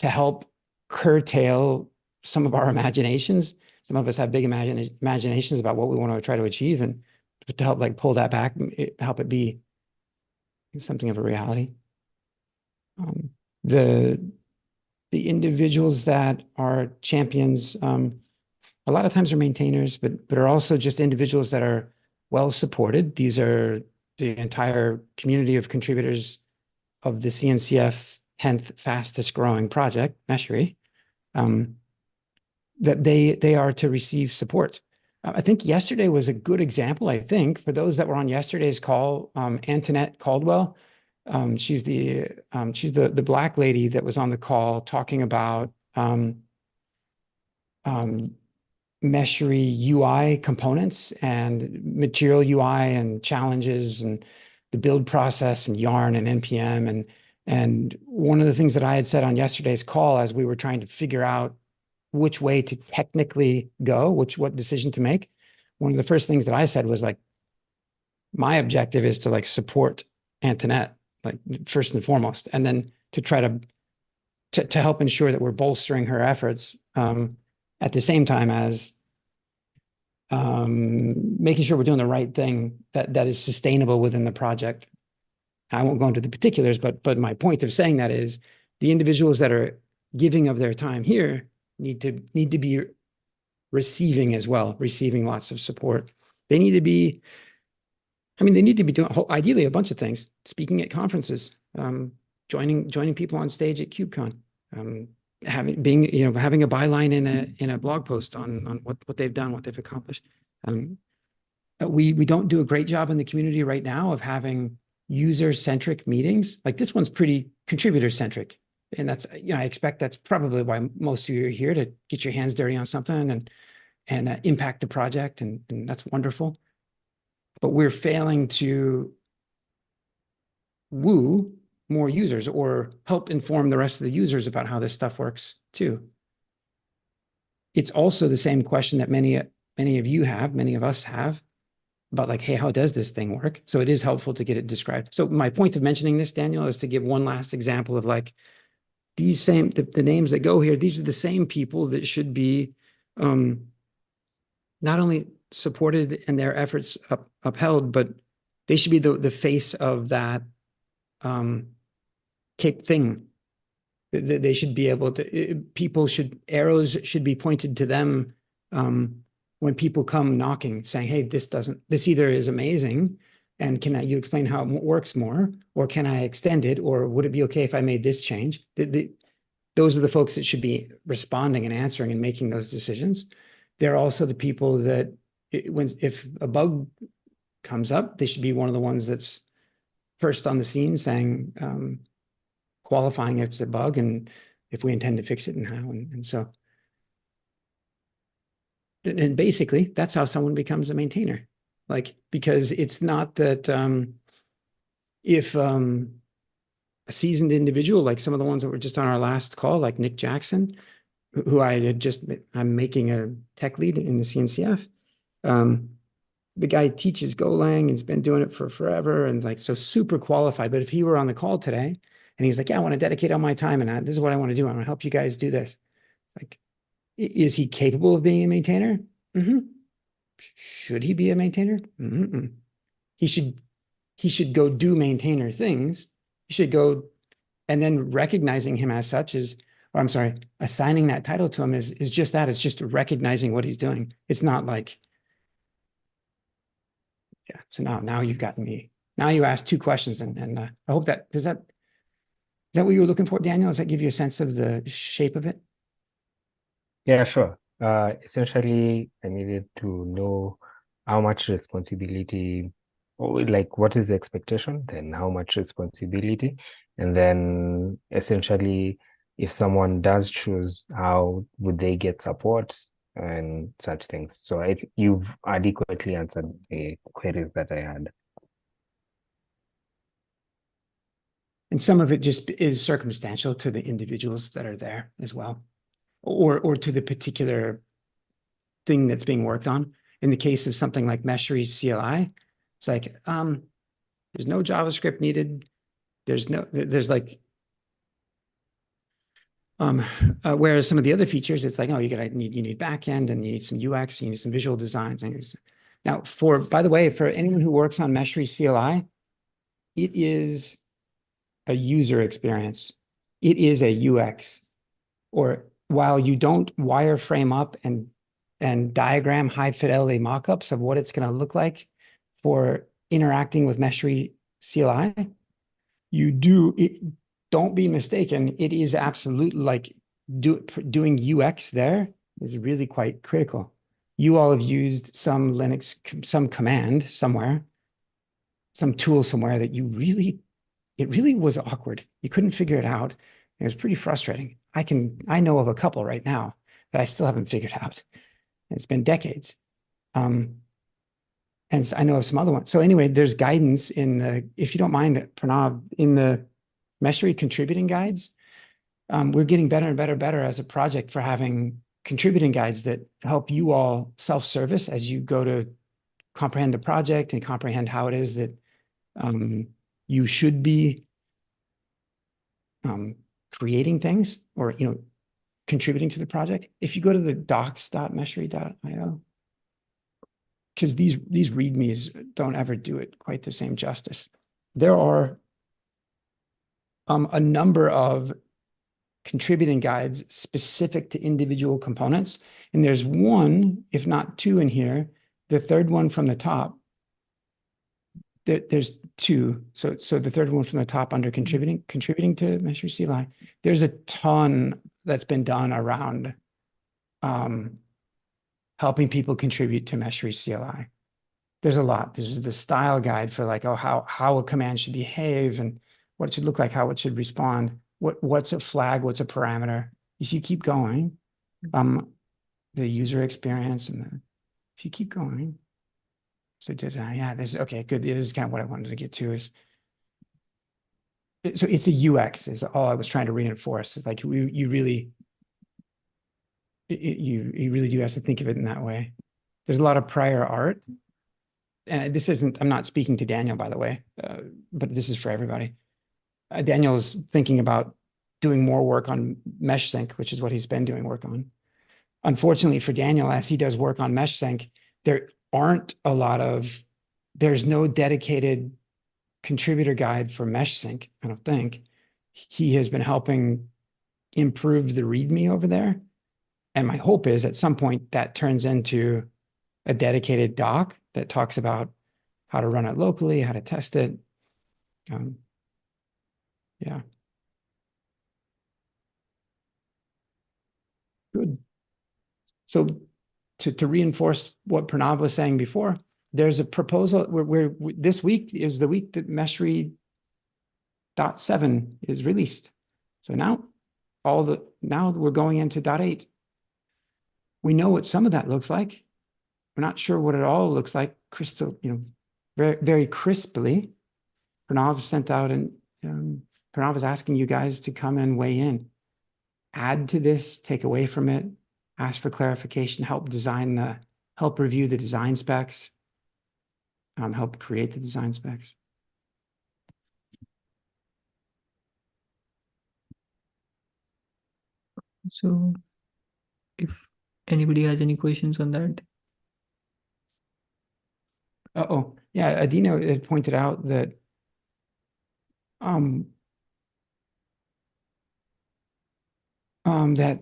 to help curtail some of our imaginations. Some of us have big imaginations about what we want to try to achieve, and to help like pull that back, help it be something of a reality. The individuals that are champions, a lot of times are maintainers, but are also just individuals that are well supported. These are the entire community of contributors of the CNCF's 10th fastest growing project, Meshery, that they are to receive support. I think yesterday was a good example. I think for those that were on yesterday's call, Antoinette Caldwell, she's the Black lady that was on the call talking about Meshery UI components and material UI and challenges and the build process and yarn and NPM. And one of the things that I had said on yesterday's call, as we were trying to figure out which way to technically go, what decision to make, one of the first things that I said was like, my objective is to like support Antoinette, like first and foremost, and then to try to help ensure that we're bolstering her efforts at the same time as making sure we're doing the right thing that is sustainable within the project. I won't go into the particulars, but my point of saying that is the individuals that are giving of their time here need to be receiving as well, receiving lots of support. They need to be doing ideally a bunch of things, speaking at conferences, joining people on stage at KubeCon, having a byline in a blog post on what they've done, what they've accomplished. We don't do a great job in the community right now of having user-centric meetings. Like this one's pretty contributor-centric. And that's, I expect that's probably why most of you are here, to get your hands dirty on something and impact the project. And that's wonderful. But we're failing to woo more users or help inform the rest of the users about how this stuff works too. It's also the same question that many of you have, many of us have, about like, hey, how does this thing work? So it is helpful to get it described. So my point of mentioning this, Daniel, is to give one last example of like these same, the names that go here, these are the same people that should be not only supported and their efforts upheld, but they should be the face of that cape thing. They should be able to, arrows should be pointed to them when people come knocking, saying, hey, this either is amazing, and can you explain how it works more, or can I extend it, or would it be okay if I made this change? Those are the folks that should be responding and answering and making those decisions. They're also the people that, if a bug comes up, they should be one of the ones that's first on the scene saying, qualifying if it's a bug and if we intend to fix it and how. And so, and basically that's how someone becomes a maintainer. Like, because it's not that if a seasoned individual, like some of the ones that were just on our last call, like Nick Jackson, who I'm making a tech lead in the CNCF. The guy teaches Golang and has been doing it for forever and like, so super qualified. But if he were on the call today and he's like, yeah, I want to dedicate all my time and this is what I want to do. I want to help you guys do this. Like, is he capable of being a maintainer? Mm-hmm. Should he be a maintainer? Mm-mm. He should go do maintainer things. He should go, and then recognizing him as such assigning that title to him is just that. It's just recognizing what he's doing. It's not like, yeah. So now you've gotten me. Now you asked two questions, and I hope is that what you were looking for, Daniel? Does that give you a sense of the shape of it? Yeah, sure. Essentially, I needed to know how much responsibility, or like what is the expectation, then how much responsibility, and then essentially, if someone does choose, how would they get support and such things. So you've adequately answered the queries that I had. And some of it just is circumstantial to the individuals that are there as well, or to the particular thing that's being worked on. In the case of something like Meshery CLI, it's like, there's no JavaScript needed. There's like, whereas some of the other features, it's like, oh, you need backend and you need some UX, you need some visual design things. Now, by the way, for anyone who works on Meshery CLI, it is a user experience. It is a UX. Or while you don't wireframe up and diagram high fidelity mockups of what it's going to look like for interacting with Meshery CLI, don't be mistaken. It is absolutely like doing UX there is really quite critical. You all have used some Linux, some command somewhere, some tool somewhere that it really was awkward. You couldn't figure it out. It was pretty frustrating. I know of a couple right now that I still haven't figured out. It's been decades. And so I know of some other ones. So anyway, there's guidance if you don't mind, Pranav, in the Meshery contributing guides. We're getting better and better as a project for having contributing guides that help you all self-service as you go to comprehend the project and comprehend how it is that you should be creating things or, contributing to the project. If you go to the docs.meshery.io, because these readmes don't ever do it quite the same justice. There are a number of contributing guides specific to individual components. And there's one, if not two in here, the third one from the top. There's two. So the third one from the top under contributing to Meshery CLI. There's a ton that's been done around helping people contribute to Meshery CLI. There's a lot. This is the style guide for like, oh, how a command should behave and what it should look like, how it should respond. What's a flag? What's a parameter? If you keep going, the user experience if you keep going. So yeah, this is okay, good. This is kind of what I wanted to get to is, so it's a UX is all I was trying to reinforce. It's like you really do have to think of it in that way. There's a lot of prior art. And this isn't, I'm not speaking to Daniel, by the way, but this is for everybody. Daniel's thinking about doing more work on mesh sync, which is what he's been doing work on. Unfortunately for Daniel, as he does work on mesh sync, there's no dedicated contributor guide for mesh sync, I don't think. He has been helping improve the README over there. And my hope is at some point that turns into a dedicated doc that talks about how to run it locally, how to test it. Yeah. Good. So to reinforce what Pranav was saying before, there's a proposal where this week is the week that Meshery .7 is released. So now we're going into .8. We know what some of that looks like. We're not sure what it all looks like crystal, very, very crisply. Pranav sent out Pranav is asking you guys to come and weigh in, add to this, take away from it, ask for clarification, help review the design specs, help create the design specs. So if anybody has any questions on that. Yeah, Adina had pointed out that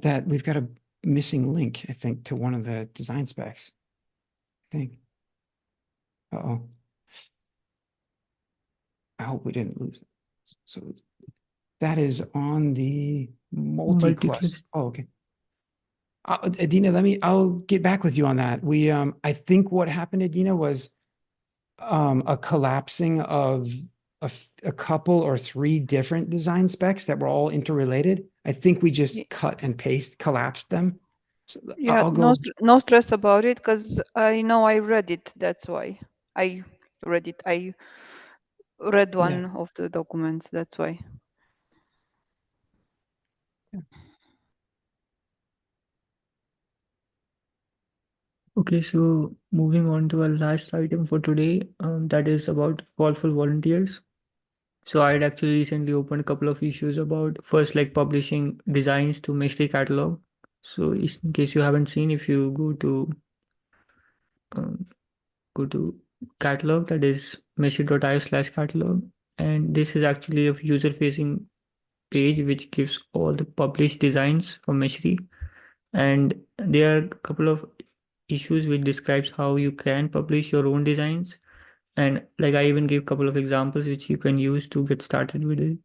that we've got a missing link, I think, to one of the design specs. I think. I hope we didn't lose it. So that is on the multi-cluster. Oh, okay. Adina, I'll get back with you on that. I think what happened, Adina, was a collapsing of a couple or three different design specs that were all interrelated. I think we just cut and paste, collapsed them. So Yeah, I'll go. no stress about it, because I know I read it. That's why I read it. I read one of the documents. That's why. Okay, so moving on to our last item for today, that is about call for volunteers. So I had actually recently opened a couple of issues about first like publishing designs to Meshery catalog. So in case you haven't seen, if you um, go to catalog, that is meshery.io/catalog, and this is actually a user-facing page which gives all the published designs from Meshery, and there are a couple of issues which describes how you can publish your own designs, and like I even gave a couple of examples which you can use to get started with it.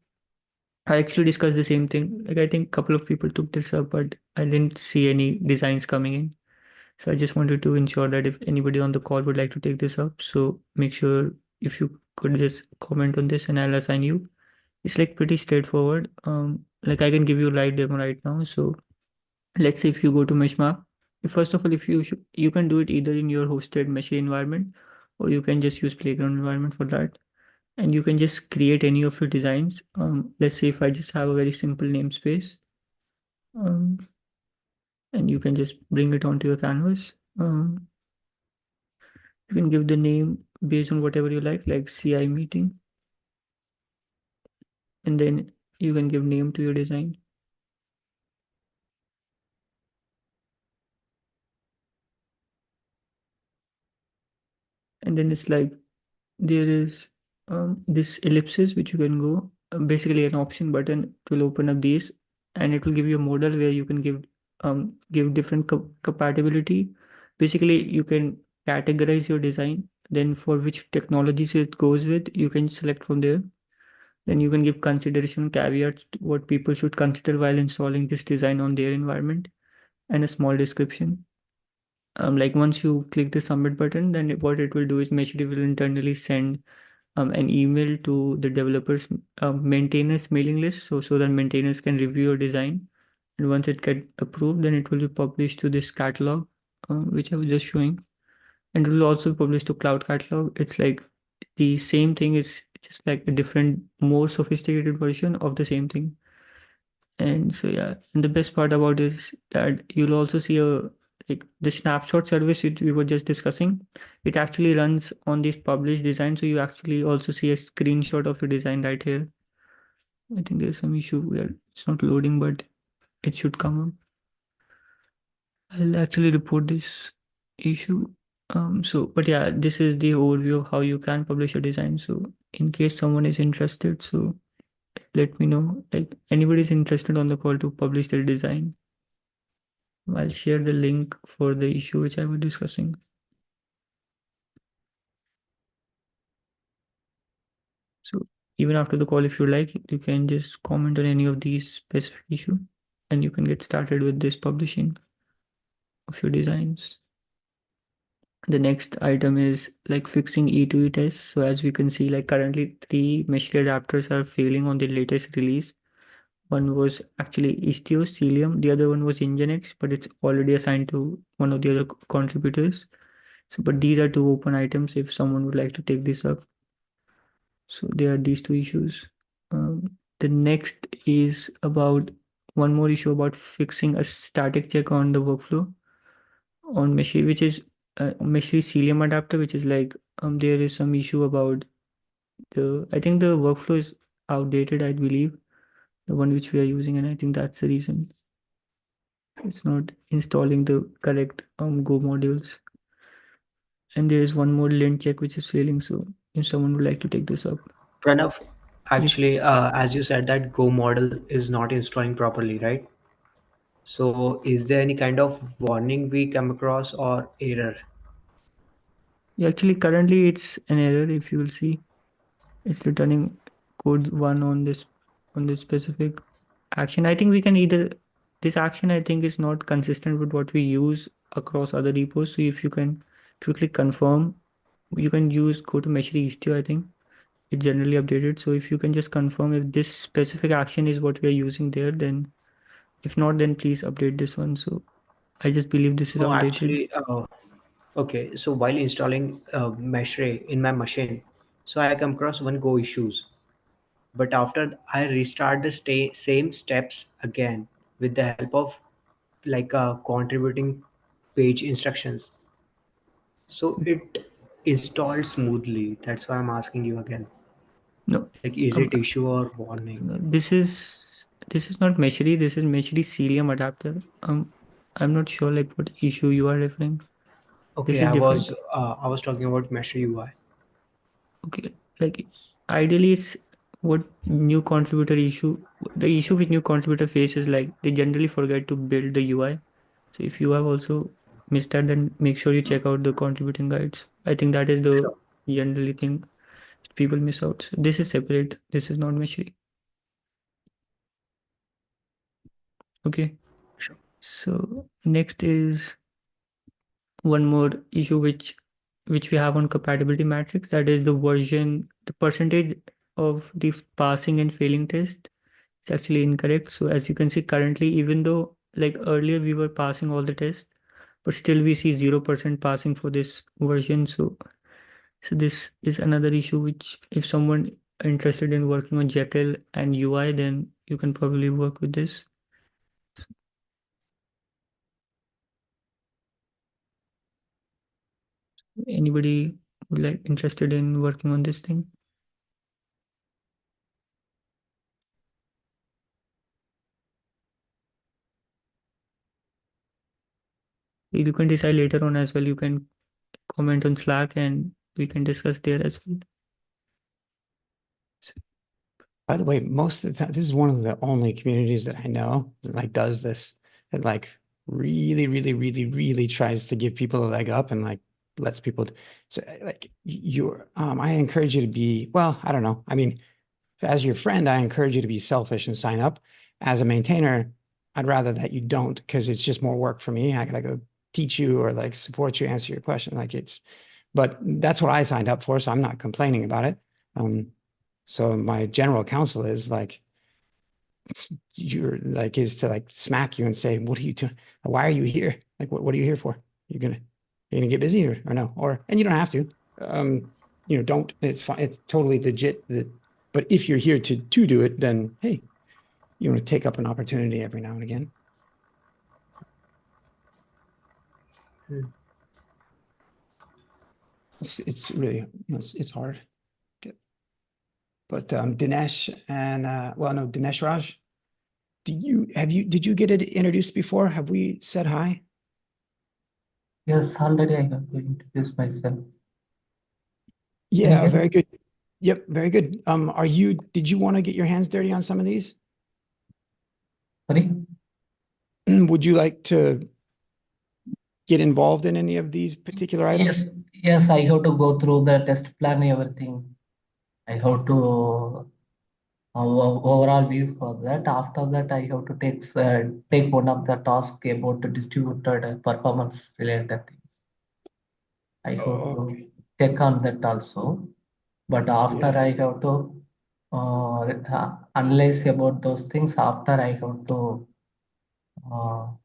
I actually discussed the same thing. Like I think a couple of people took this up, but I didn't see any designs coming in. So I just wanted to ensure that if anybody on the call would like to take this up, so make sure if you could just comment on this and I'll assign you. It's like pretty straightforward. Like I can give you a live demo right now. So let's say if you go to Meshmap, first of all, if you can do it either in your hosted Meshy environment, or you can just use Playground environment for that. And you can just create any of your designs. Let's say if I just have a very simple namespace, and you can just bring it onto your canvas. You can give the name based on whatever you like CI meeting. And then you can give name to your design. And then it's like, there is this ellipses which you can go, basically an option button. It will open up these and it will give you a model where you can give different compatibility. Basically, you can categorize your design. Then for which technologies it goes with, you can select from there. Then you can give consideration caveats to what people should consider while installing this design on their environment, and a small description. Like once you click the submit button, then what it will do is Meshery will internally send an email to the developers maintainers mailing list, so that maintainers can review your design, and once it get approved, then it will be published to this catalog, which I was just showing, and it will also be published to cloud catalog. It's like the same thing, is just like a different, more sophisticated version of the same thing. And so yeah, and the best part about is that you'll also see a, like the snapshot service which we were just discussing. It actually runs on this published design, so you actually also see a screenshot of your design right here. I think there's some issue where it's not loading, but it should come up. I'll actually report this issue. But yeah, this is the overview of how you can publish a design. So in case someone is interested, so let me know. Like anybody's interested on the call to publish their design, I'll share the link for the issue which I was discussing. So even after the call, if you like, you can just comment on any of these specific issue, and you can get started with this publishing of your designs. The next item is like fixing E2E tests. So as we can see, like currently 3 Meshery adapters are failing on the latest release. One was actually Istio, Cilium. The other one was Nginx, but it's already assigned to one of the other contributors. So, but these are 2 open items if someone would like to take this up. So there are these 2 issues. The next is about one more issue about fixing a static check on the workflow on Meshery, which is Meshery Cilium adapter, which is like there is some issue about I think the workflow is outdated, I believe, the one which we are using, and I think that's the reason it's not installing the correct Go modules. And there is one more lint check which is failing. So if someone would like to take this up, Pranav, yes. actually, as you said, that Go model is not installing properly, right? So, is there any kind of warning we come across or error? Yeah, actually, currently it's an error. If you will see, it's returning code 1 on this specific action. I think we can either this action I think is not consistent with what we use across other repos. So if you can quickly confirm, you can use go to Meshery Istio. I think it's generally updated. So if you can just confirm if this specific action is what we are using there, then if not, then please update this one. So I just believe this is No, outdated. actually, okay. So while installing Meshery in my machine, so I come across one Go issues. But after I restart the same steps again with the help of like contributing page instructions, so it installed smoothly. That's why I'm asking you again. No, Like, is um, it issue or warning? no, this is not Meshery. This is Meshery Cilium adapter. I'm not sure like what issue you are referring. This Okay, is different. I was talking about Meshery UI. Okay, like ideally, it's what new contributor issue. The issue with new contributor faces like they generally forget to build the UI. So if you have also missed that, then make sure you check out the contributing guides. I think that is the Sure, generally thing people miss out. So this is separate. This is not Meshery. Okay. sure. So next is one more issue which we have on compatibility matrix, that is the version, the percentage of the passing and failing test is actually incorrect. So as you can see currently, even though like earlier we were passing all the tests, but still we see 0% passing for this version. So this is another issue which if someone interested in working on Jekyll and UI, then you can probably work with this. Anybody would like interested in working on this thing? You can decide later on as well. You can comment on Slack and we can discuss there as well. So, By the way, most of the time, this is one of the only communities that I know that like does this and like really, really, really, really tries to give people a leg up and like lets people. So like you're, I encourage you to be, well, I don't know. I mean, as your friend, I encourage you to be selfish and sign up. As a maintainer, I'd rather that you don't, because it's just more work for me. I gotta go teach you or like support you, answer your question. But that's what I signed up for, so I'm not complaining about it. So my general counsel is like, is to like smack you and say, what are you doing? Why are you here? Like, what are you here for? You're gonna get busy or no? And you don't have to. Don't. It's fine. It's totally legit. But if you're here to do it, then hey, you want to take up an opportunity every now and again. It's really, it's hard. But Dinesh and no, Dinesh Raj, did you get it introduced before? Have we said hi? Yes, already I have to introduce myself. Yeah, very good. Yep, very good. Did you want to get your hands dirty on some of these? Sorry? Would you like to get involved in any of these particular items? Yes, I have to go through the test plan, everything. I have to overall view for that. After that, I have to take one of the tasks about the distributed performance related things. I have to check on that also. But after I have to analyze about those things, after I have to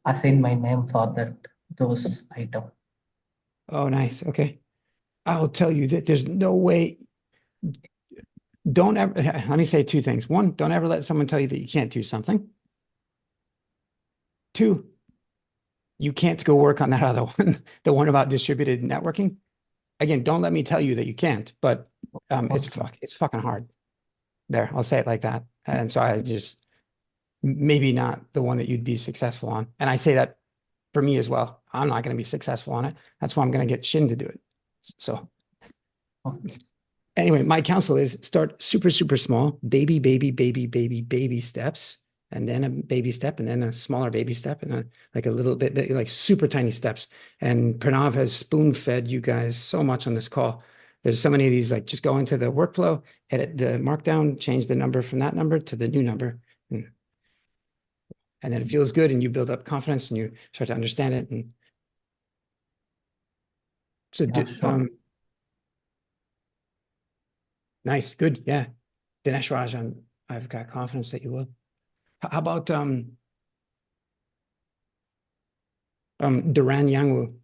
assign my name for those items. Oh, nice. Okay. I'll tell you that there's no way. Let me say two things. One, don't ever let someone tell you that you can't do something. Two, you can't go work on that other one, the one about distributed networking. Again, don't let me tell you that you can't, but it's fucking hard. There, I'll say it like that. And so I just, maybe not the one that you'd be successful on. And I say that for me as well. I'm not going to be successful on it. That's why I'm going to get Shin to do it. So anyway, my counsel is start super, super small, baby steps, and then a baby step, and then a smaller baby step, and like a little bit, like super tiny steps. And Pranav has spoon fed you guys so much on this call. There's so many of these, like just go into the workflow, edit the markdown, change the number from that number to the new number. And then it feels good and you build up confidence and you start to understand it. And so, nice, good, yeah. Dinesh Raj, I've got confidence that you will. How about Duran Yangwu?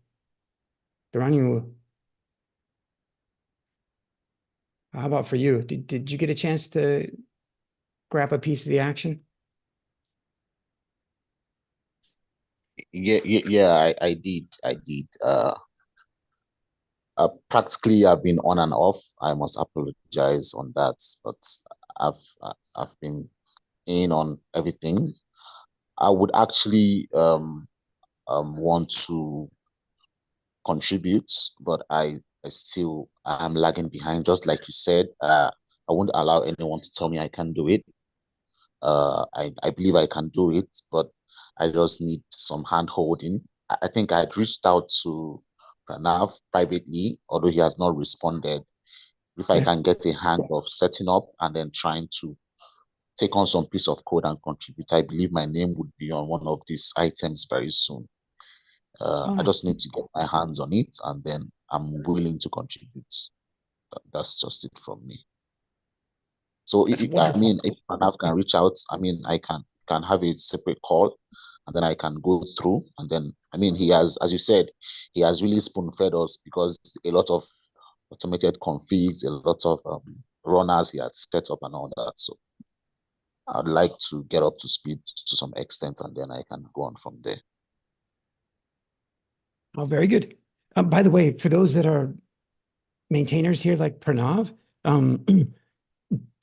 Duran Yangwu. How about for you? Did you get a chance to grab a piece of the action? Yeah, I did. Practically, I've been on and off. I must apologize on that, but I've been in on everything. I would actually want to contribute, but I still am lagging behind. Just like you said, I won't allow anyone to tell me I can't do it. I believe I can do it, but I just need some hand holding. I think I had reached out to Pranav privately, although he has not responded. If I can get a hang of setting up and then trying to take on some piece of code and contribute, I believe my name would be on one of these items very soon. I just need to get my hands on it, and then I'm willing to contribute. That's just it from me. So I mean, if Pranav can reach out, I mean, I can have a separate call, and then I can go through. And then, I mean, he has, as you said, he has really spoon fed us, because a lot of automated configs, a lot of runners he had set up and all that. So I'd like to get up to speed to some extent, and then I can go on from there. Oh, very good. By the way, for those that are maintainers here, like Pranav,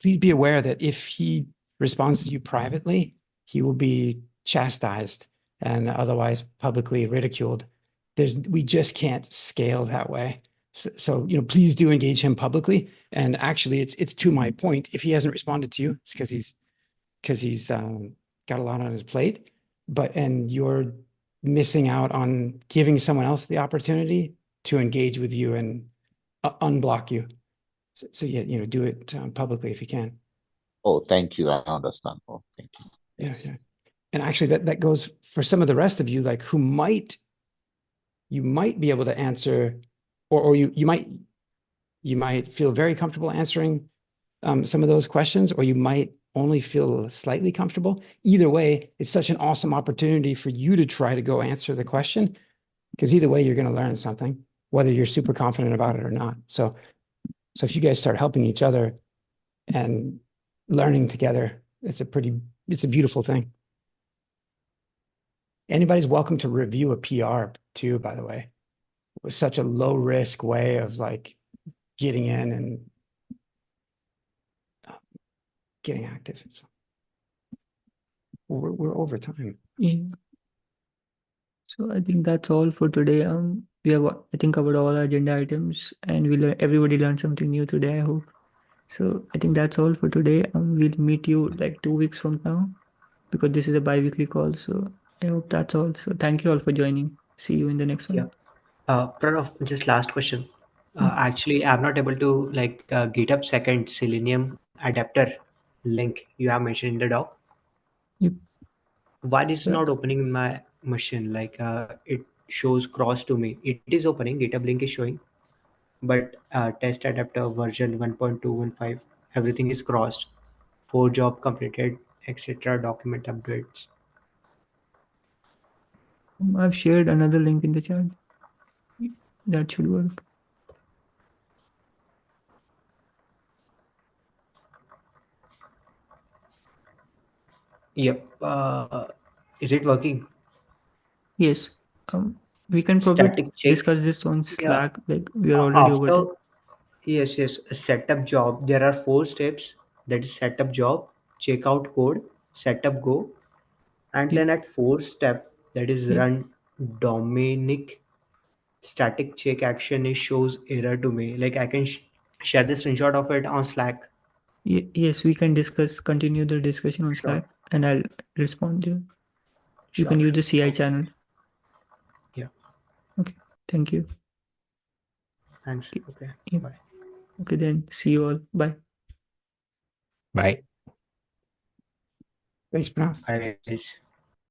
please be aware that if he responds to you privately, he will be chastised and otherwise publicly ridiculed. We just can't scale that way. So please do engage him publicly. And actually, it's to my point. If he hasn't responded to you, it's because he's got a lot on his plate. And you're missing out on giving someone else the opportunity to engage with you and unblock you. So yeah, do it publicly if you can. Oh, thank you. I understand. Oh, thank you. Yeah, Yes. yeah. And actually that goes for some of the rest of you, like who you might be able to answer, or you might feel very comfortable answering some of those questions, or you might only feel slightly comfortable. Either way, it's such an awesome opportunity for you to try to go answer the question, because either way, you're going to learn something, whether you're super confident about it or not. So if you guys start helping each other and learning together, it's a beautiful thing. Anybody's welcome to review a PR too, by the way. It was such a low risk way of like getting in and getting active. So we're over time. Yeah. So I think that's all for today. We have, I think, covered all agenda items, and everybody learned something new today, I hope. So I think that's all for today. We'll meet you like 2 weeks from now, because this is a bi-weekly call. So I hope that's all. So thank you all for joining. See you in the next Yeah. one. Pranav, just last question. Hmm. Actually, I'm not able to GitHub second Selenium adapter link you have mentioned in the doc. Yep. Why this is So not opening in my machine? It shows cross to me. It is opening. GitHub link is showing, but test adapter version 1.215, everything is crossed. 4 job completed, etc. Document updates. I've shared another link in the chat. That should work. Yep. Is it working? Yes. We can probably Static check. discuss this on Yeah. Slack. Like we are already over After time. yes, a setup job. There are 4 steps. That is setup job, checkout code, setup go, and Yep. then at 4th step, that is Yep. run Dominic static check action. It shows error to me. Like I can share the screenshot of it on Slack. Yes, we can continue the discussion on Sure, Slack, and I'll respond there. You can sure, use sure. the CI Okay. channel. Yeah. Okay. Thank you. Thanks. Okay. Okay. Yep. Bye. Okay, then see you all. Bye. Bye. Thanks, Pranav. Bye, guys.